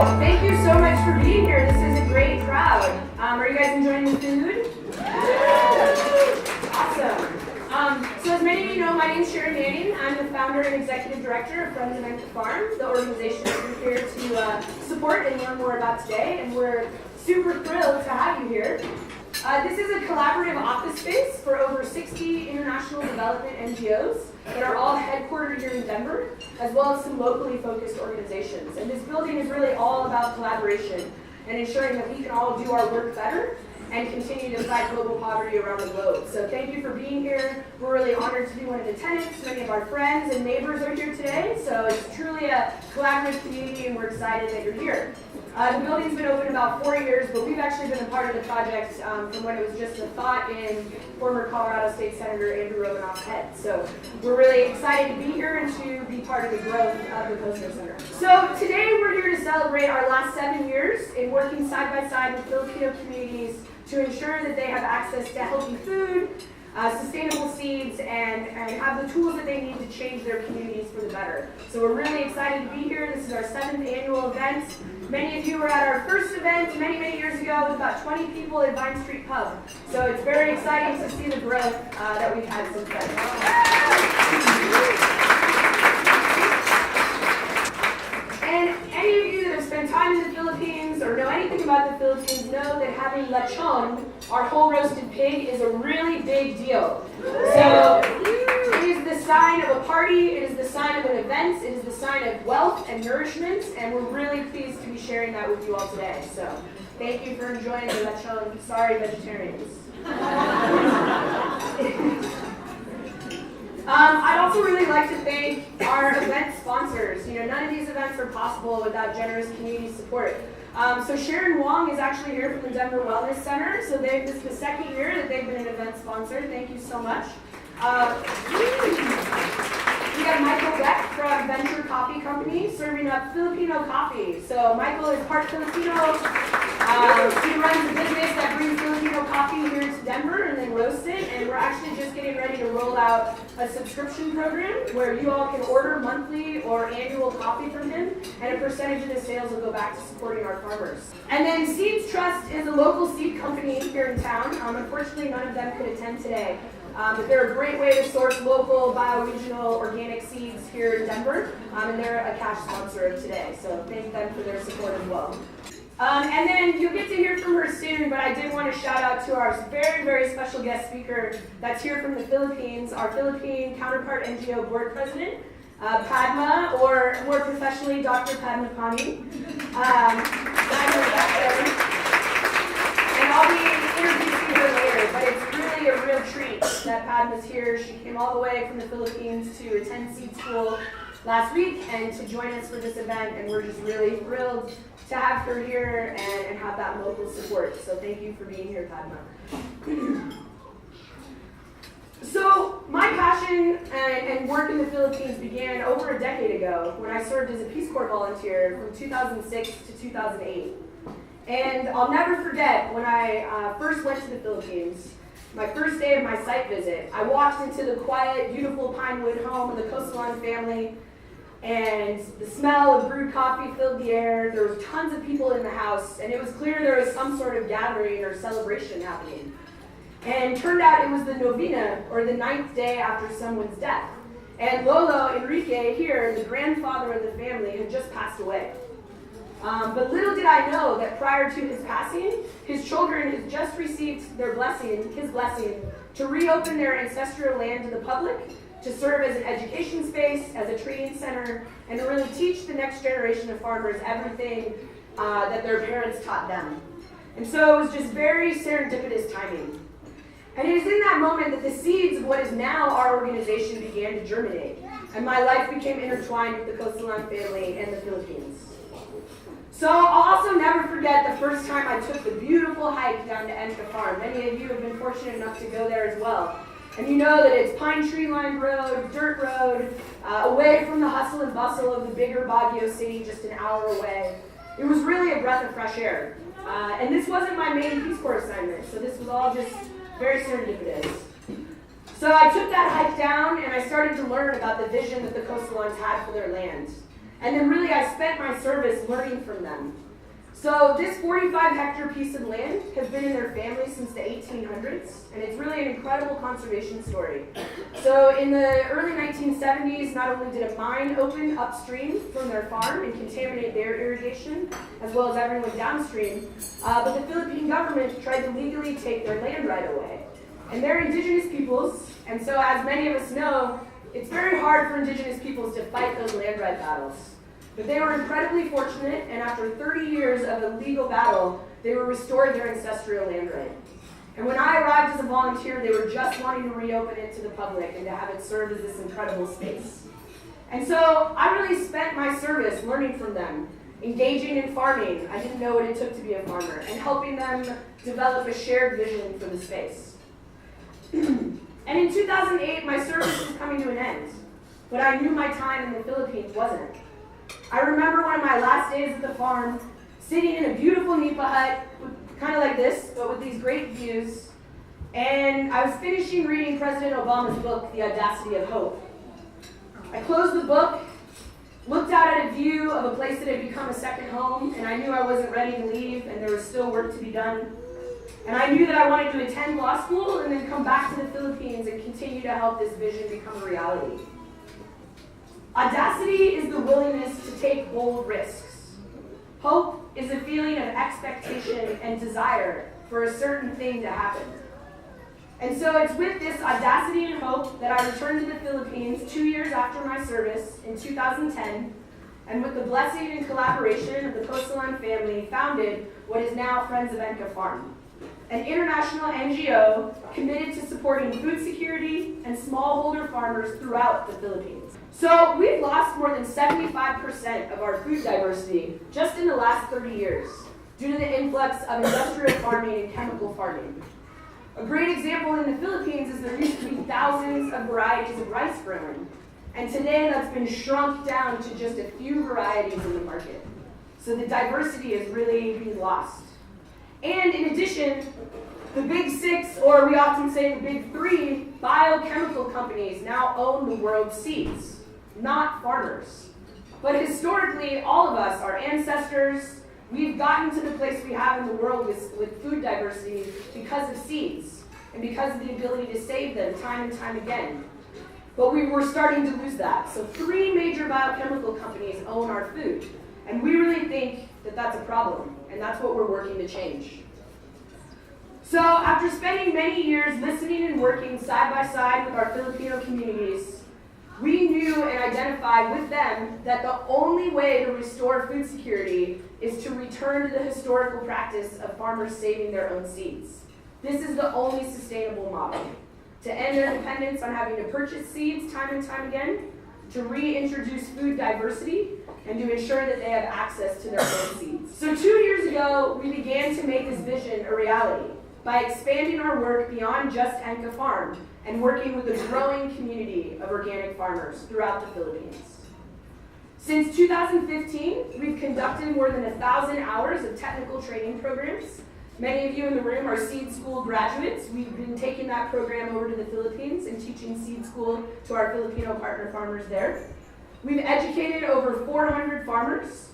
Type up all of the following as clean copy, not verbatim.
Thank you so much for being here. This is a great crowd. Are you guys enjoying the food? Awesome. So as many of you know, my name is Sharon Manning. I'm the founder and executive director of Friends of Enter Farm, the organization that we're here to support and learn more about today. And we're super thrilled to have you here. This is a collaborative office space for over 60 international development NGOs that are all headquartered here in Denver, as well as some locally focused organizations. And this building is really all about collaboration and ensuring that we can all do our work better and continue to fight global poverty around the globe. So thank you for being here. We're really honored to be one of the tenants. Many of our friends and neighbors are here today, so it's truly a collaborative community, and we're excited that you're here. The building's been open about 4 years, but we've actually been a part of the project from when it was just a thought in former Colorado State Senator Andrew Robinoff's head. So we're really excited to be here and to be part of the growth of the Coastal Center. So today we're here to celebrate our last 7 years in working side by side with Filipino communities to ensure that they have access to healthy food, sustainable seeds, and have the tools that they need to change their communities for the better. So we're really excited to be here. This is our 7th annual event. Many of you were at our first event many years ago with about 20 people at Vine Street Pub. So it's very exciting to see the growth that we've had since then. And any of you that have spent time in the Philippines or know anything about the Philippines know that having lechon, our whole roasted pig, is a really big deal. So it is the sign of a party, it is the sign of an event, it is the sign of wealth and nourishment, and we're really pleased to be sharing that with you all today. So thank you for enjoying the lechon. Sorry, vegetarians. I'd also really like to thank our event sponsors. You know, none of these events are possible without generous community support. So Sharon Wong is actually here from the Denver Wellness Center. So this is the 2nd year that they've been an event sponsor. Thank you so much. We got Michael Beck from Venture Coffee Company serving up Filipino coffee. So Michael is part Filipino. He runs a business that brings Filipino coffee here to Denver and then roasts it. And we're actually just getting ready to roll out a subscription program where you all can order monthly or annual coffee from him, and a percentage of the sales will go back to supporting our farmers. And then Seeds Trust is a local seed company here in town. Unfortunately, none of them could attend today. But they're a great way to source local, bioregional, organic seeds here in Denver, and they're a cash sponsor of today. So thank them for their support as well. And then you'll get to hear from her soon, but I did want to shout out to our very special guest speaker that's here from the Philippines, our Philippine counterpart NGO board president, Padma, or more professionally, Dr. Padma Pani. And I'll be introducing her later, but it's really a real treat that Padma's here. She came all the way from the Philippines to attend seed school last week and to join us for this event, and we're just really thrilled to have her here and have that local support. So thank you for being here, Padma. So my passion and work in the Philippines began over a decade ago when I served as a Peace Corps volunteer from 2006 to 2008. And I'll never forget when I first went to the Philippines, my first day of my site visit. I walked into the quiet, beautiful Pinewood home of the Coastal family, and the smell of brewed coffee filled the air. There were tons of people in the house, and it was clear there was some sort of gathering or celebration happening. And turned out it was the novena, or the 9th day after someone's death. And Lolo Enrique here, the grandfather of the family, had just passed away. But little did I know that prior to his passing, his children had just received their blessing, his blessing, to reopen their ancestral land to the public, to serve as an education space, as a training center, and to really teach the next generation of farmers everything that their parents taught them. And so it was just very serendipitous timing. And it is in that moment that the seeds of what is now our organization began to germinate, and my life became intertwined with the Coastal family and the Philippines. So I'll also never forget the first time I took the beautiful hike down to Enka Farm. Many of you have been fortunate enough to go there as well. And you know that it's pine tree lined road, dirt road, away from the hustle and bustle of the bigger Baguio city, just an hour away. It was really a breath of fresh air. And this wasn't my main Peace Corps assignment, so this was all just very serendipitous. So I took that hike down and I started to learn about the vision that the Coastalans had for their land. And then really I spent my service learning from them. So this 45-hectare piece of land has been in their family since the 1800s, and it's really an incredible conservation story. So in the early 1970s, not only did a mine open upstream from their farm and contaminate their irrigation, as well as everyone downstream, but the Philippine government tried to legally take their land right away. And they're indigenous peoples, and so as many of us know, it's very hard for indigenous peoples to fight those land right battles. But they were incredibly fortunate, and after 30 years of a legal battle, they were restored their ancestral land right. And when I arrived as a volunteer, they were just wanting to reopen it to the public and to have it serve as this incredible space. And so I really spent my service learning from them, engaging in farming. I didn't know what it took to be a farmer, and helping them develop a shared vision for the space. And in 2008, my service was coming to an end, but I knew my time in the Philippines wasn't. I remember one of my last days at the farm, sitting in a beautiful nipa hut, kind of like this, but with these great views. And I was finishing reading President Obama's book, The Audacity of Hope. I closed the book, looked out at a view of a place that had become a second home, and I knew I wasn't ready to leave, and there was still work to be done. And I knew that I wanted to attend law school and then come back to the Philippines and continue to help this vision become a reality. Audacity is the willingness to take bold risks. Hope is a feeling of expectation and desire for a certain thing to happen. And so it's with this audacity and hope that I returned to the Philippines 2 years after my service in 2010, and with the blessing and collaboration of the Coastline family, founded what is now Friends of Enka Farm, an international NGO committed to supporting food security and smallholder farmers throughout the Philippines. So we've lost more than 75% of our food diversity just in the last 30 years due to the influx of industrial farming and chemical farming. A great example in the Philippines is there used to be thousands of varieties of rice grown, and today that's been shrunk down to just a few varieties in the market. So the diversity is really being lost. And in addition, the big six, or we often say the big three, biochemical companies now own the world's seeds, not farmers. But historically, all of us, our ancestors, we've gotten to the place we have in the world with food diversity because of seeds and because of the ability to save them time and time again. But we were starting to lose that. So 3 major biochemical companies own our food. And we really think that that's a problem, and that's what we're working to change. So after spending many years listening and working side by side with our Filipino communities, we knew and identified with them that the only way to restore food security is to return to the historical practice of farmers saving their own seeds. This is the only sustainable model. To end their dependence on having to purchase seeds time and time again, to reintroduce food diversity, and to ensure that they have access to their own seeds. So 2 years ago, we began to make this vision a reality by expanding our work beyond just Enka Farm and working with a growing community of organic farmers throughout the Philippines. Since 2015, we've conducted more than 1,000 hours of technical training programs. Many of you in the room are seed school graduates. We've been taking that program over to the Philippines and teaching seed school to our Filipino partner farmers there. We've educated over 400 farmers.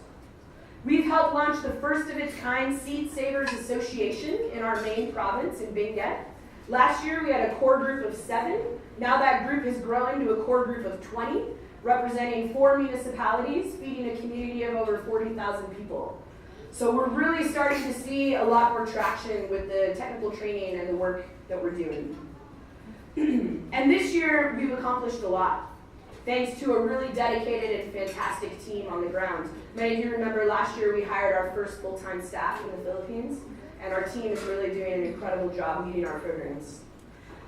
We've helped launch the first of its kind Seed Savers Association in our main province in Benguet. Last year we had a core group of 7. Now that group has grown to a core group of 20, representing 4 municipalities, feeding a community of over 40,000 people. So we're really starting to see a lot more traction with the technical training and the work that we're doing. And this year we've accomplished a lot, thanks to a really dedicated and fantastic team on the ground. Many of you remember last year we hired our first full-time staff in the Philippines, and our team is really doing an incredible job leading our programs.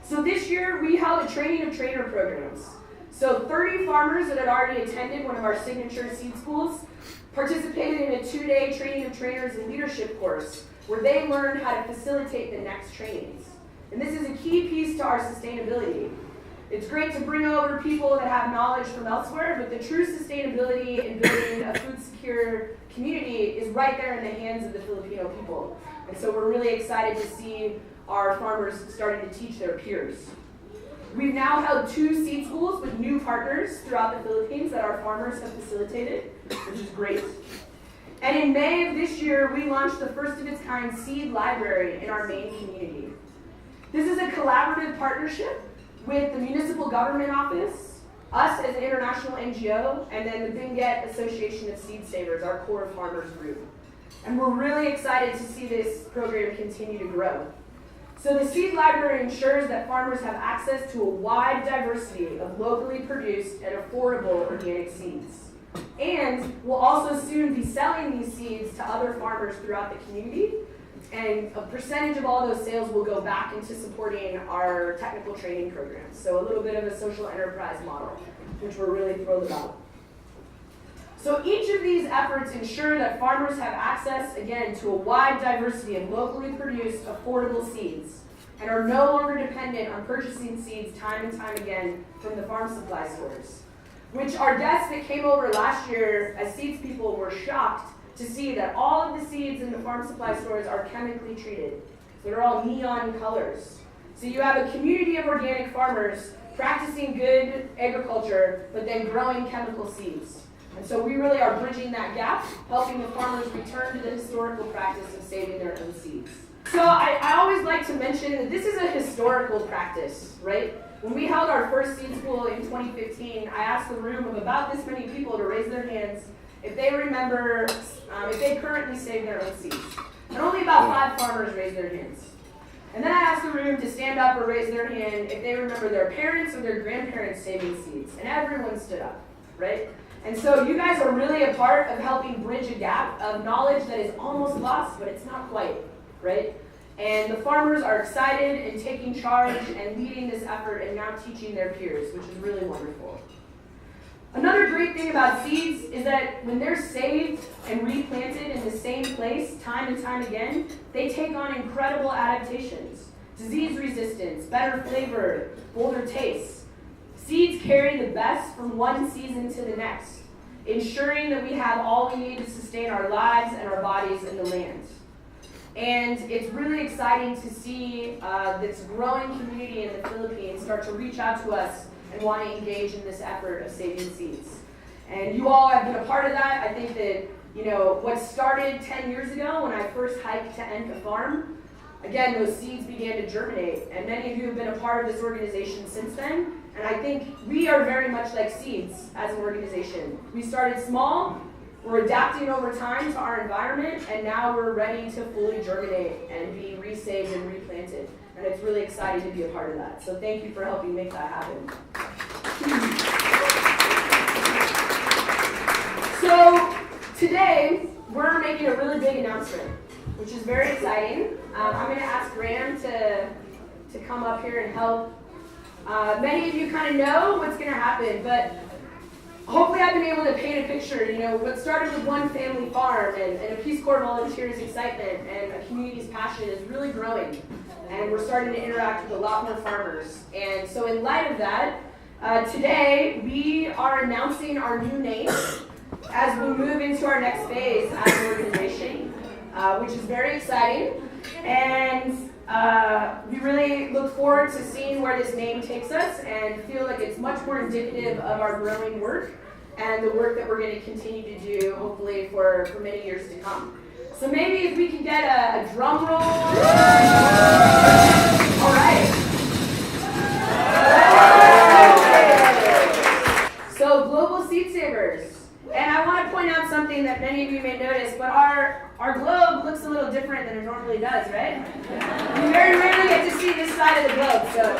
So this year we held a training of trainer programs. So 30 farmers that had already attended one of our signature seed schools participated in a 2-day training of trainers and leadership course where they learned how to facilitate the next trainings. And this is a key piece to our sustainability. It's great to bring over people that have knowledge from elsewhere, but the true sustainability in building a food secure community is right there in the hands of the Filipino people. And so we're really excited to see our farmers starting to teach their peers. We've now held 2 seed schools with new partners throughout the Philippines that our farmers have facilitated, which is great. And in May of this year, we launched the first of its kind seed library in our main community. This is a collaborative partnership with the Municipal Government Office, us as an international NGO, and then the Benguet Association of Seed Savers, our core farmers group. And we're really excited to see this program continue to grow. So the seed library ensures that farmers have access to a wide diversity of locally produced and affordable organic seeds. And we'll also soon be selling these seeds to other farmers throughout the community, and a percentage of all those sales will go back into supporting our technical training programs. So a little bit of a social enterprise model, which we're really thrilled about. So each of these efforts ensure that farmers have access, again, to a wide diversity of locally produced, affordable seeds, and are no longer dependent on purchasing seeds time and time again from the farm supply stores, which our guests that came over last year as seeds people were shocked to see that all of the seeds in the farm supply stores are chemically treated. So they're all neon colors. So you have a community of organic farmers practicing good agriculture, but then growing chemical seeds. And so we really are bridging that gap, helping the farmers return to the historical practice of saving their own seeds. So I always like to mention that this is a historical practice, right? When we held our first seed school in 2015, I asked the room of about this many people to raise their hands if they remember, if they currently save their own seeds. And only about 5 farmers raised their hands. And then I asked the room to stand up or raise their hand if they remember their parents or their grandparents saving seeds. And everyone stood up, right? And so you guys are really a part of helping bridge a gap of knowledge that is almost lost, but it's not quite, right? And the farmers are excited and taking charge and leading this effort and now teaching their peers, which is really wonderful. Another great thing about seeds is that when they're saved and replanted in the same place time and time again, they take on incredible adaptations. Disease resistance, better flavor, bolder taste. Seeds carry the best from one season to the next, ensuring that we have all we need to sustain our lives and our bodies in the land. And it's really exciting to see this growing community in the Philippines start to reach out to us and want to engage in this effort of saving seeds. And you all have been a part of that. I think that, what started 10 years ago when I first hiked to Enka Farm, again, those seeds began to germinate. And many of you have been a part of this organization since then. And I think we are very much like seeds as an organization. We started small, we're adapting over time to our environment, and now we're ready to fully germinate and be resaved and replanted. And it's really exciting to be a part of that. So thank you for helping make that happen. So today, we're making a really big announcement, which is very exciting. I'm going to ask Graham to come up here and help. Many of you kind of know what's going to happen, but hopefully I've been able to paint a picture. What started with one family farm and a Peace Corps volunteer's excitement and a community's passion is really growing. And we're starting to interact with a lot more farmers. And so in light of that, today we are announcing our new name as we move into our next phase as an organization, which is very exciting. And we really look forward to seeing where this name takes us and feel like it's much more indicative of our growing work and the work that we're going to continue to do, hopefully, for many years to come. So maybe if we can get a drum roll. All right. So Global Seed Savers. And I want to point out something that many of you may notice, but our globe looks a little different than it normally does, right? We very rarely get to see this side of the globe, so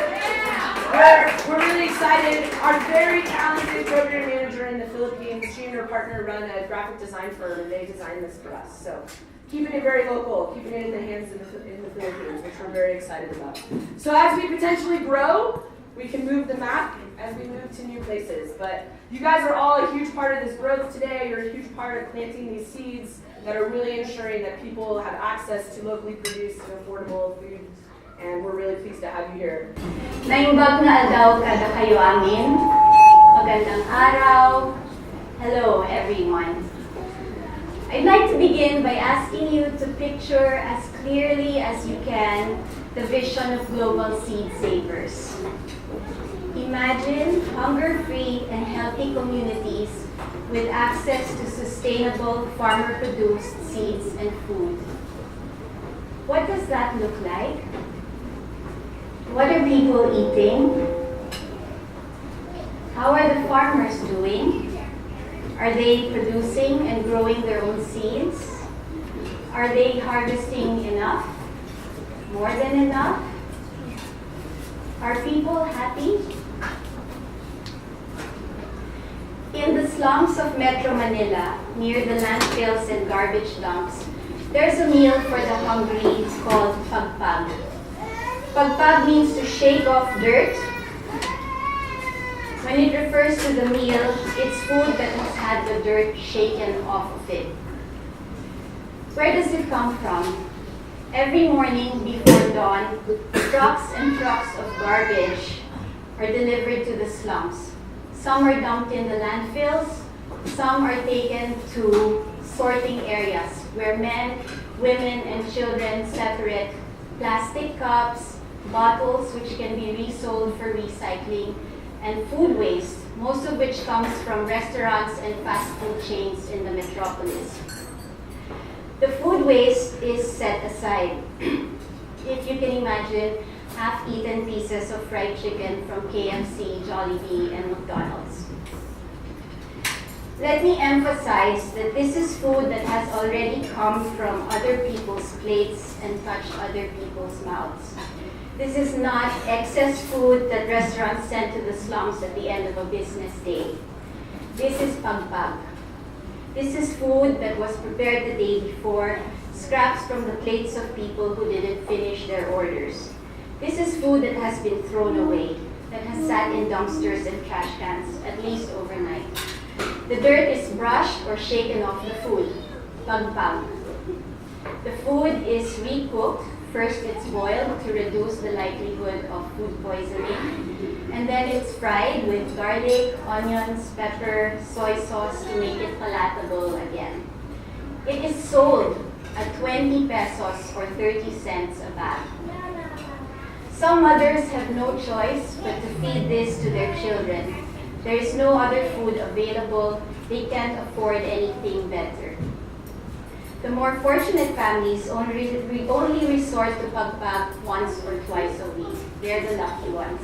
we're really excited. Our very talented program manager in the Philippines, she and her partner run a graphic design firm, and they designed this for us. So keeping it very local, keeping it in the hands of in the Philippines, which we're very excited about. So as we potentially grow, we can move the map as we move to new places. But you guys are all a huge part of this growth today. You're a huge part of planting these seeds that are really ensuring that people have access to locally produced and affordable food. And we're really pleased to have you here. Naimbag na adlaw kada kayo amin. Magandang araw. Hello everyone. I'd like to begin by asking you to picture as clearly as you can the vision of global seed savers. Imagine hunger-free and healthy communities with access to sustainable farmer-produced seeds and food. What does that look like? What are people eating? How are the farmers doing? Are they producing and growing their own seeds? Are they harvesting enough? More than enough? Are people happy? In the slums of Metro Manila, near the landfills and garbage dumps, there's a meal for the hungry called pagpag. Pagpag means to shake off dirt. When it refers to the meal, it's food that has had the dirt shaken off of it. Where does it come from? Every morning before dawn, trucks and trucks of garbage are delivered to the slums. Some are dumped in the landfills, some are taken to sorting areas where men, women, and children separate plastic cups, bottles which can be resold for recycling, and food waste, most of which comes from restaurants and fast food chains in the metropolis. The food waste is set aside. If you can imagine, half-eaten pieces of fried chicken from KFC, Jollibee, and McDonald's. Let me emphasize that this is food that has already come from other people's plates and touched other people's mouths. This is not excess food that restaurants send to the slums at the end of a business day. This is pagpag. This is food that was prepared the day before, scraps from the plates of people who didn't finish their orders. This is food that has been thrown away, that has sat in dumpsters and trash cans, at least overnight. The dirt is brushed or shaken off the food, pagpag. The food is recooked. First, it's boiled to reduce the likelihood of food poisoning. And then it's fried with garlic, onions, pepper, soy sauce to make it palatable again. It is sold at 20 pesos or 30 cents a bag. Some mothers have no choice but to feed this to their children. There is no other food available. They can't afford anything better. The more fortunate families only resort to pagpag once or twice a week. They're the lucky ones.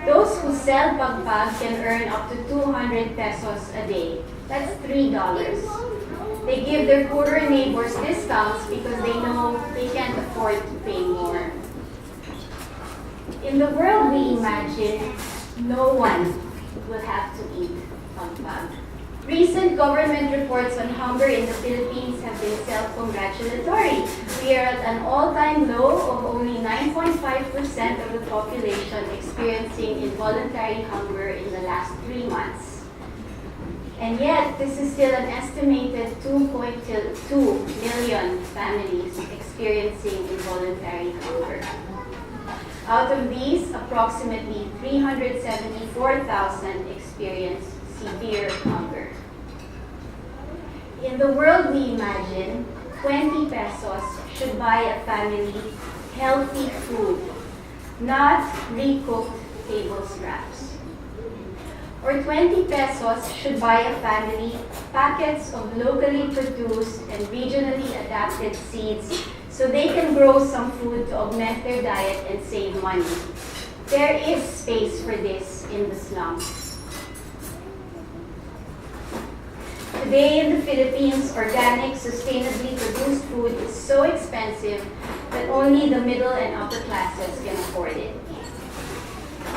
Those who sell pagpag can earn up to 200 pesos a day. That's $3. They give their poorer neighbors discounts because they know they can't afford to pay more. In the world we imagine, no one will have to eat pagpag. Recent government reports on hunger in the Philippines have been self-congratulatory. We are at an all-time low of only 9.5% of the population experiencing involuntary hunger in the last 3 months. And yet, this is still an estimated 2.2 million families experiencing involuntary hunger. Out of these, approximately 374,000 experience severe hunger. In the world we imagine, 20 pesos should buy a family healthy food, not recooked table scraps. Or 20 pesos should buy a family packets of locally produced and regionally adapted seeds so they can grow some food to augment their diet and save money. There is space for this in the slums. Today in the Philippines, organic, sustainably produced food is so expensive that only the middle and upper classes can afford it.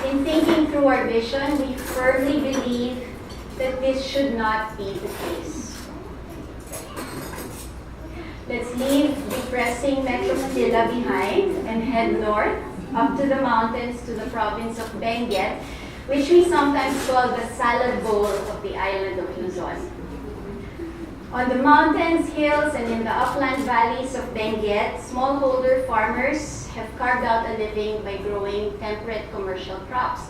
In thinking through our vision, we firmly believe that this should not be the case. Let's leave depressing Metro Manila behind and head north, up to the mountains to the province of Benguet, which we sometimes call the salad bowl of the island of Luzon. On the mountains, hills, and in the upland valleys of Benguet, smallholder farmers have carved out a living by growing temperate commercial crops.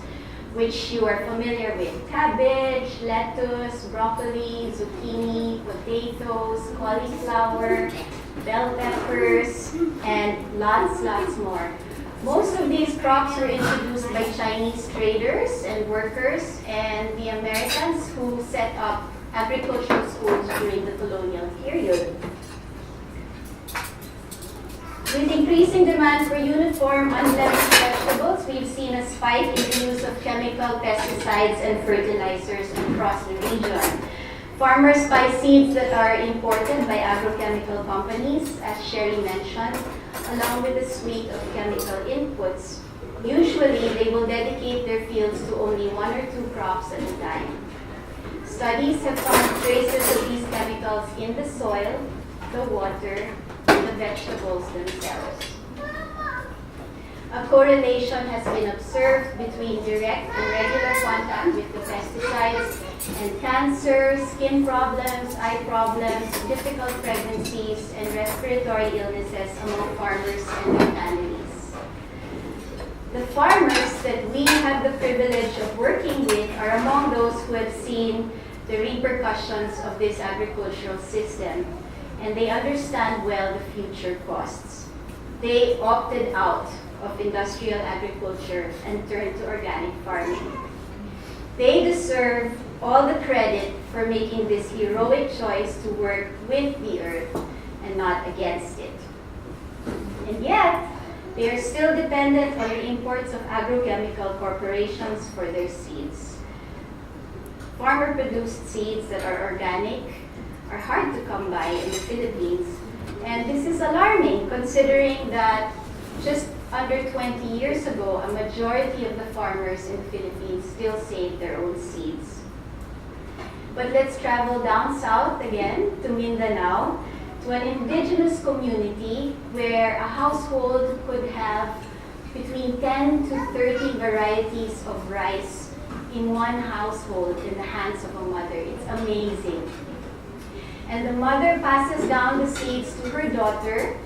which you are familiar with. Cabbage, lettuce, broccoli, zucchini, potatoes, cauliflower, bell peppers, and lots more. Most of these crops were introduced by Chinese traders and workers and the Americans who set up agricultural schools during the colonial period. With increasing demand for uniform, unblemished vegetables, we've seen a spike in the use of chemical pesticides and fertilizers across the region. Farmers buy seeds that are imported by agrochemical companies, as Sherry mentioned, along with a suite of chemical inputs. Usually, they will dedicate their fields to only 1 or 2 crops at a time. Studies have found traces of these chemicals in the soil, the water, and the vegetables themselves. A correlation has been observed between direct and regular contact with the pesticides and cancer, skin problems, eye problems, difficult pregnancies, and respiratory illnesses among farmers and their families. The farmers that we have the privilege of working with are among those who have seen the repercussions of this agricultural system, and they understand well the future costs. They opted out of industrial agriculture and turned to organic farming. They deserve all the credit for making this heroic choice to work with the earth and not against it. And yet, they are still dependent on the imports of agrochemical corporations for their seeds. Farmer-produced seeds that are organic are hard to come by in the Philippines, and this is alarming considering that just under 20 years ago, a majority of the farmers in the Philippines still saved their own seeds. But let's travel down south again to Mindanao, to an indigenous community where a household could have between 10 to 30 varieties of rice in one household in the hands of a mother. It's amazing. And the mother passes down the seeds to her daughter.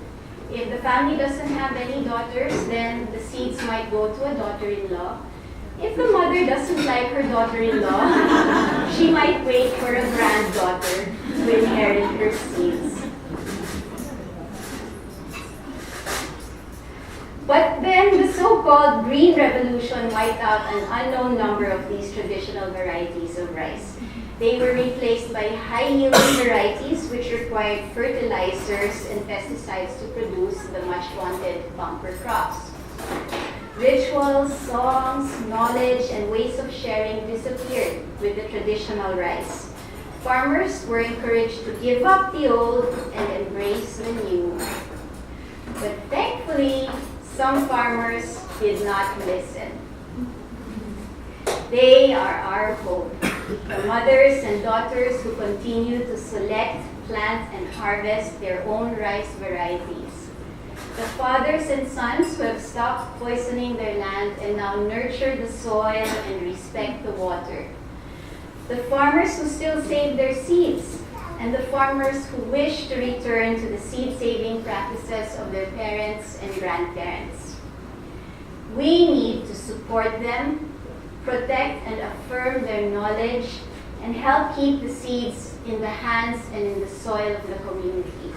If the family doesn't have any daughters, then the seeds might go to a daughter-in-law. If the mother doesn't like her daughter-in-law, she might wait for a granddaughter to inherit her seeds. But then the so-called Green Revolution wiped out an unknown number of these traditional varieties of rice. They were replaced by high-yielding varieties which required fertilizers and pesticides to produce the much-wanted bumper crops. Rituals, songs, knowledge, and ways of sharing disappeared with the traditional rice. Farmers were encouraged to give up the old and embrace the new. But thankfully, some farmers did not listen. They are our hope. The mothers and daughters who continue to select, plant, and harvest their own rice varieties. The fathers and sons who have stopped poisoning their land and now nurture the soil and respect the water. The farmers who still save their seeds, and the farmers who wish to return to the seed-saving practices of their parents and grandparents. We need to support them, protect and affirm their knowledge, and help keep the seeds in the hands and in the soil of the communities.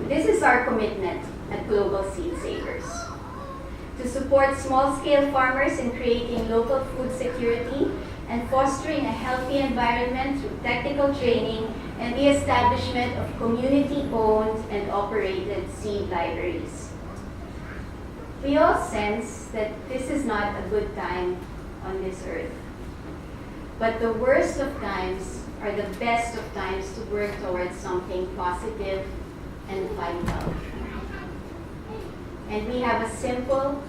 This is our commitment at Global Seed Savers. To support small-scale farmers in creating local food security and fostering a healthy environment through technical training and the establishment of community-owned and operated seed libraries. We all sense that this is not a good time on this earth. But the worst of times are the best of times to work towards something positive and vital. And we have a simple,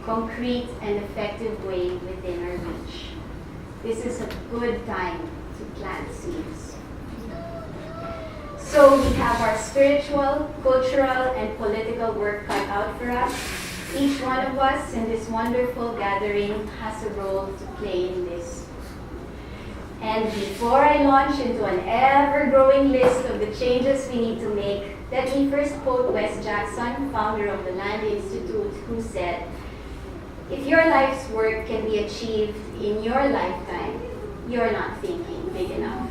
concrete, and effective way within our reach. This is a good time to plant seeds. So we have our spiritual, cultural, and political work cut out for us. Each one of us in this wonderful gathering has a role to play in this. And before I launch into an ever-growing list of the changes we need to make, let me first quote Wes Jackson, founder of the Land Institute, who said, If your life's work can be achieved in your lifetime, you're not thinking big enough.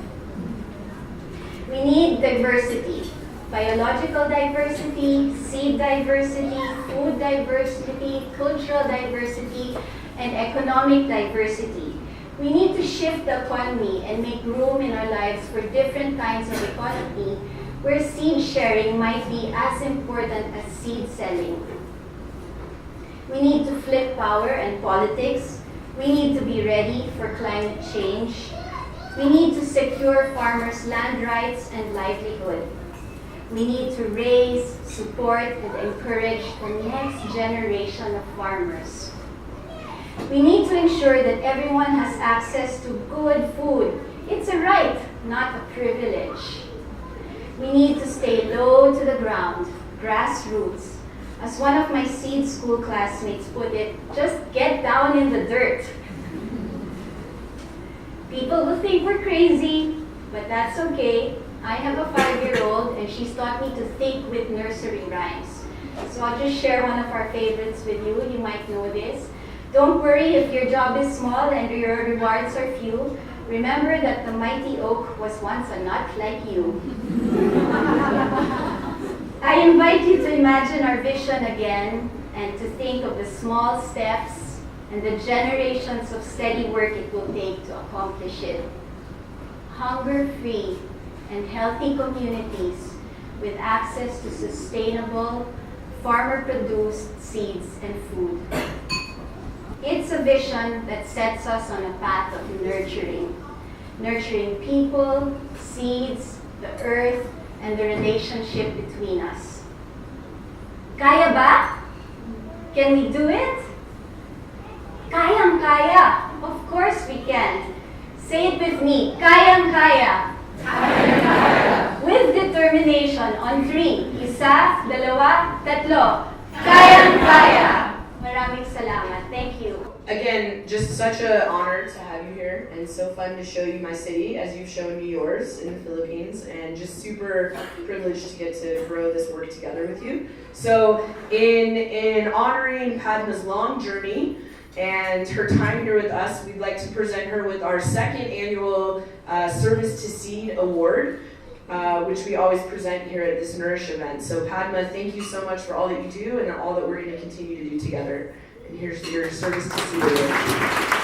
We need diversity. Biological diversity, seed diversity, food diversity, cultural diversity, and economic diversity. We need to shift the economy and make room in our lives for different kinds of economy where seed sharing might be as important as seed selling. We need to flip power and politics. We need to be ready for climate change. We need to secure farmers' land rights and livelihood. We need to raise, support, and encourage the next generation of farmers. We need to ensure that everyone has access to good food. It's a right, not a privilege. We need to stay low to the ground, grassroots. As one of my seed school classmates put it, just get down in the dirt. People will think we're crazy, but that's okay. I have a 5-year-old and she's taught me to think with nursery rhymes. So I'll just share one of our favorites with you. You might know this. Don't worry if your job is small and your rewards are few. Remember that the mighty oak was once a nut like you. I invite you to imagine our vision again and to think of the small steps and the generations of steady work it will take to accomplish it. Hunger-free and healthy communities with access to sustainable, farmer-produced seeds and food. It's a vision that sets us on a path of nurturing people, seeds, the earth, and the relationship between us. Kaya ba? Can we do it? Kayang-kaya. Of course we can. Say it with me. Kayang-kaya. Kayang-kaya. With determination on 3. Isa, dalawa, tatlo. Kayang-kaya. Maraming salamat. Thank you. Again, just such an honor to have you here, and so fun to show you my city as you've shown me yours in the Philippines, and just super privileged to get to grow this work together with you. So in honoring Padma's long journey and her time here with us, we'd like to present her with our second annual Service to Seed Award, which we always present here at this Nourish event. So Padma, thank you so much for all that you do and all that we're going to continue to do together. And here's your Service to Seed Award.